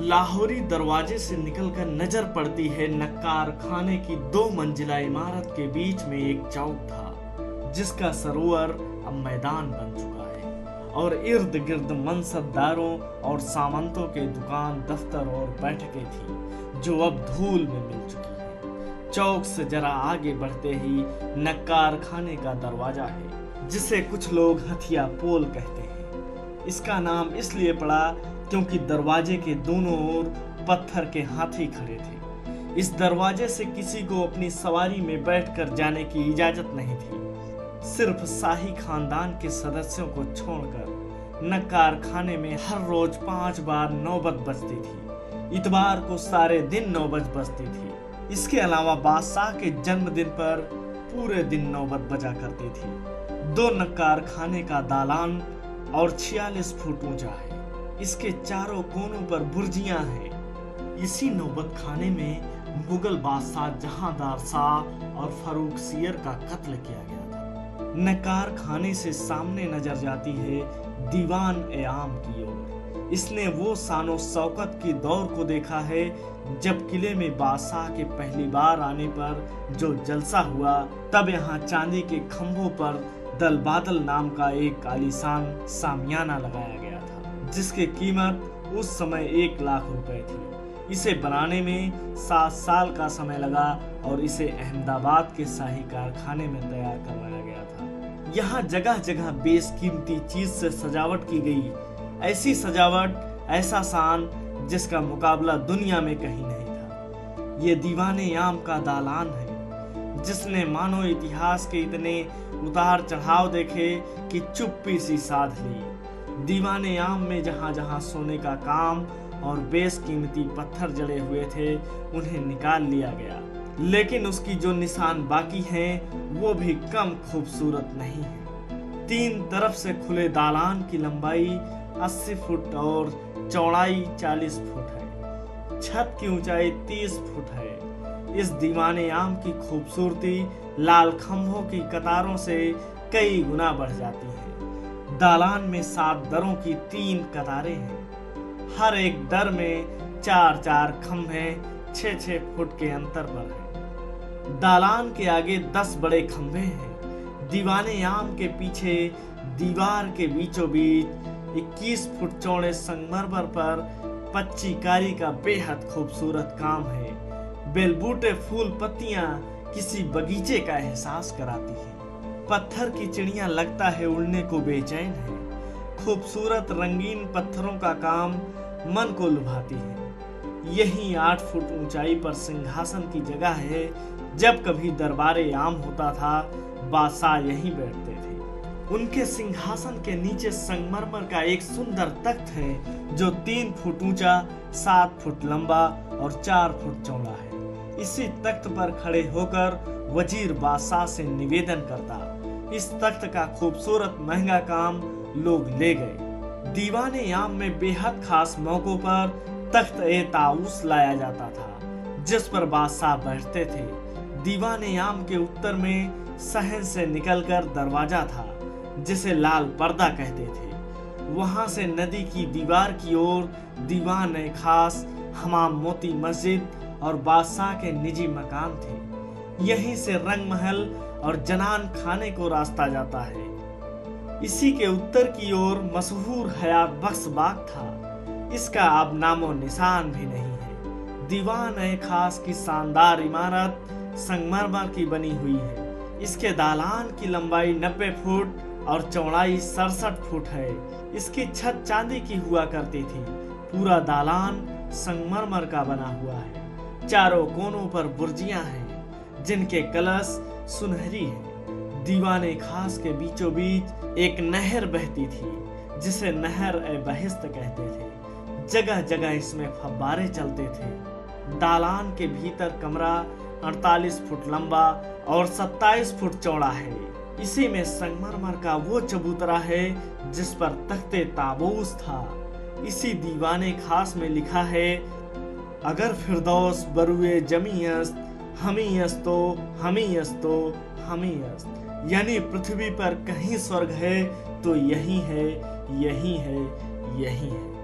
लाहौरी दरवाजे से निकलकर नजर पड़ती है नक्कार खाने की 2 मंजिला इमारत के बीच में एक चौक था, जिसका सरोवर अब मैदान बन चुका है और इर्द गिर्द मनसबदारों और सामंतों के दुकान, दफ्तर और बैठकें थी जो अब धूल में मिल चुकी है। चौक से जरा आगे बढ़ते ही नक्कार खाने का दरवाजा है, जिसे कुछ लोग हथिया पोल कहते हैं। इसका नाम इसलिए पड़ा क्योंकि दरवाजे के दोनों ओर पत्थर के हाथी खड़े थे। इस दरवाजे से किसी को अपनी सवारी में बैठकर जाने की इजाजत नहीं थी। सिर्फ शाही खानदान के सदस्यों को छोड़कर नक्कार खाने में हर रोज 5 बार नौबत बजती थी। इतवार को सारे दिन नौबत बजती थी। इसके अलावा बादशाह के जन्मदिन पर पूरे दिन नौबत बजा करती थी। 2 नक्कार खाने का दालान और 46 फुट ऊंचा है। इसके चारों कोनों पर बुर्जियां हैं। इसी नौबत खाने में मुगल बादशाह जहांदार शाह और फारूक सियर का कत्ल किया गया था। नक्कार खाने से सामने नजर जाती है दीवान ए आम की ओर। इसने वो शानो शौकत की दौर को देखा है जब किले में बादशाह के पहली बार आने पर जो जलसा हुआ, तब यहाँ चांदी के खंभों पर दल बादल नाम का एक आलीशान सामियाना लगाया गया था, जिसकी कीमत उस समय 1 लाख रुपए थी। इसे बनाने में 7 साल का समय लगा और इसे अहमदाबाद के शाही कारखाने में तैयार करवाया गया था। यहाँ जगह जगह बेशकीमती चीज से सजावट की गई, ऐसी सजावट, ऐसा शान जिसका मुकाबला दुनिया में कहीं नहीं था। ये दीवाने आम का दालान है, जिसने मानो इतिहास के इतने उतार चढ़ाव देखे कि चुप्पी सी साध ली। दीवाने आम में जहां जहां सोने का काम और बेशकीमती पत्थर जड़े हुए थे, उन्हें निकाल लिया गया, लेकिन उसकी जो निशान बाकी हैं वो भी कम खूबसूरत नहीं है। 3 तरफ से खुले दालान की लंबाई 80 फुट और चौड़ाई 40 फुट है। छत की ऊंचाई 30 फुट है। इस दीवाने आम की खूबसूरती लाल खंभों की कतारों से कई गुना बढ़ जाती है। दालान में 7 दरों की 3 कतारें हैं। हर एक दर में 4-4 खंभे 6-6 फुट के अंतर पर हैं। दालान के आगे 10 बड़े खंभे हैं। दीवाने आम के पीछे दीवार के बीचों बीच 21 फुट चौड़े संगमरमर पर पच्चीकारी का बेहद खूबसूरत काम है। बेलबूटे फूल पत्तियां किसी बगीचे का एहसास कराती हैं। पत्थर की चिड़ियां लगता है उड़ने को बेचैन है। खूबसूरत रंगीन पत्थरों का काम मन को लुभाती है। यही 8 फुट ऊंचाई पर सिंहासन की जगह है। जब कभी दरबारे आम होता था, बादशाह यहीं बैठते थे। उनके सिंहासन के नीचे संगमरमर का एक सुंदर तख्त है जो 3 फुट ऊंचा, 7 फुट लंबा और 4 फुट चौड़ा है। इसी तख्त पर खड़े होकर वजीर बादशाह से निवेदन करता। इस तख्त का खूबसूरत महंगा काम लोग ले गए। दीवाने आम में बेहद खास मौकों पर तख्त ए ताऊस लाया जाता था, जिस पर बादशाह बैठते थे। दीवाने आम के उत्तर में सहन से निकलकर दरवाजा था, जिसे लाल पर्दा कहते थे। वहां से नदी की दीवार की ओर दीवान ए खास, हमाम मोती मस्जिद और बादशाह के निजी मकान थे। यहीं से रंग महल और जनान खाने को रास्ता जाता है। इसी के उत्तर की ओर मशहूर हयात बख्श बाग था। इसका अब नामो निशान भी नहीं है। दीवान ए खास की शानदार इमारत संगमरमर की बनी हुई है। इसके दालान की लंबाई 90 फुट और चौड़ाई 67 फुट है। इसकी छत चांदी की हुआ करती थी। पूरा दालान संगमरमर का बना हुआ है। चारों कोनों पर बुर्जियां हैं, जिनके कलश सुनहरी है। दीवाने खास के बीचों बीच एक नहर बहती थी, जिसे नहर ए बहिश्त कहते थे। जगह जगह इसमें फव्वारे चलते थे। दालान के भीतर कमरा 48 फुट लंबा और 27 फुट चौड़ा है। इसी में संगमरमर का वो चबूतरा है जिस पर तख्ते ताबूस था। इसी दीवाने खास में लिखा है, अगर फिरदौस बरुए जमी अस्त, हमी अस्तो, हमी अस्तो, हमी अस्त। यानी पृथ्वी पर कहीं स्वर्ग है तो यही है, यही है, यही है।